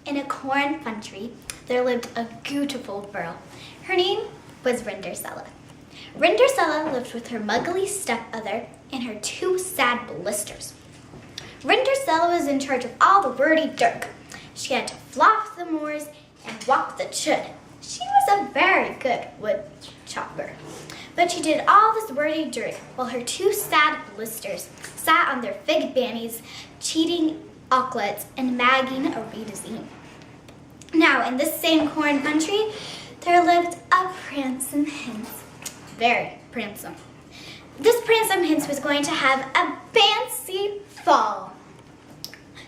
In a corn country, there lived a beautiful girl. Her name was Rindercella. Rindercella lived with her muggly stepmother and her two sad blisters. Rindercella was in charge of all the wordy dirt. She had to flop the moors and walk the chud. She was a very good wood chopper. But she did all this wordy dirt while her two sad blisters sat on their fig bannies, cheating auklets and magging a redazine. Now, in this same corn country, there lived a pransome hince. Very pransome. This pransome hince was going to have a fancy ball.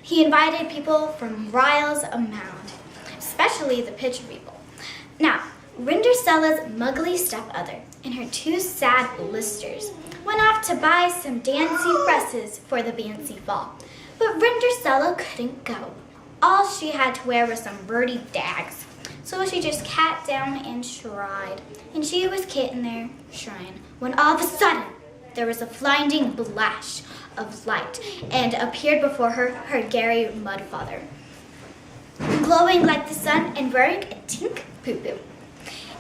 He invited people from miles around, especially the pitcher people. Now, Rindercella's muggly stepmother and her two sad blisters went off to buy some dancy dresses for the fancy ball. But Rindercella couldn't go. All she had to wear was some birdy dags. So she just sat down and tried. And she was sitting there trying, when all of a sudden there was a blinding flash of light and appeared before her Gary Mudfather, glowing like the sun and wearing a tink poo-poo.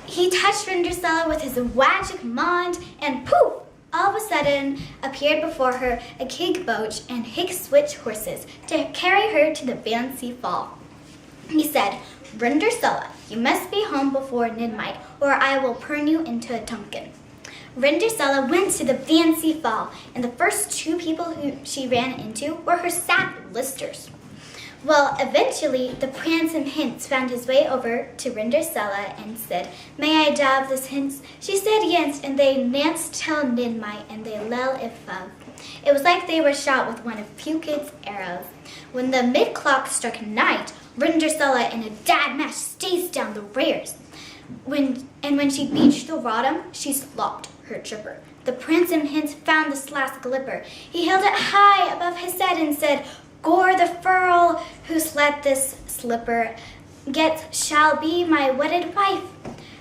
He touched Rindercella with his magic wand and poof! All of a sudden appeared before her a kig boat and hick switch horses to carry her to the fancy fall. He said, "Rindercella, you must be home before midnight, or I will turn you into a pumpkin." Rindercella went to the fancy fall, and the first two people who she ran into were her sad blisters. Well, eventually, the pransome hince found his way over to Rindercella and said, "May I dab this hince?" She said yes, and they danced till midnight, and they lell if fun. It was like they were shot with one of Cupid's arrows. When the mid-clock struck night, Rindercella in a dad mash staced down the rears. When she beached the bottom, she slopped her tripper. The pransome hince found the slack glipper. He held it high above his head and said, "Gore the furl who's let this slipper get shall be my wedded wife."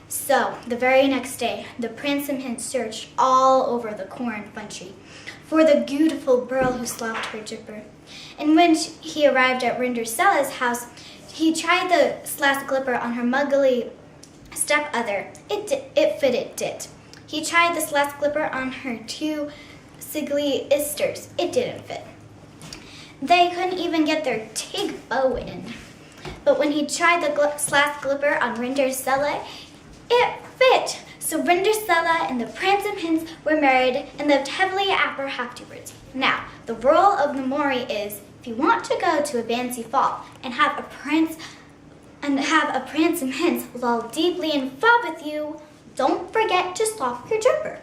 So, the very next day, the pransome hince searched all over the corn country for the beautiful girl who slopped her tripper. And when he arrived at Rindercella's house, he tried the slack glipper on her muggly stepmother. It did. He tried the slack glipper on her two siggly isters. It didn't fit. They couldn't even get their tig bow in. But when he tried the slack glipper on Rindercella, it fit. So Rindercella and the pransome hince were married and lived happily ever afterwards. Now, the rule of the Maury is, if you want to go to a fancy fall and have a pransome hince fall deeply in love with you, don't forget to slop your tripper.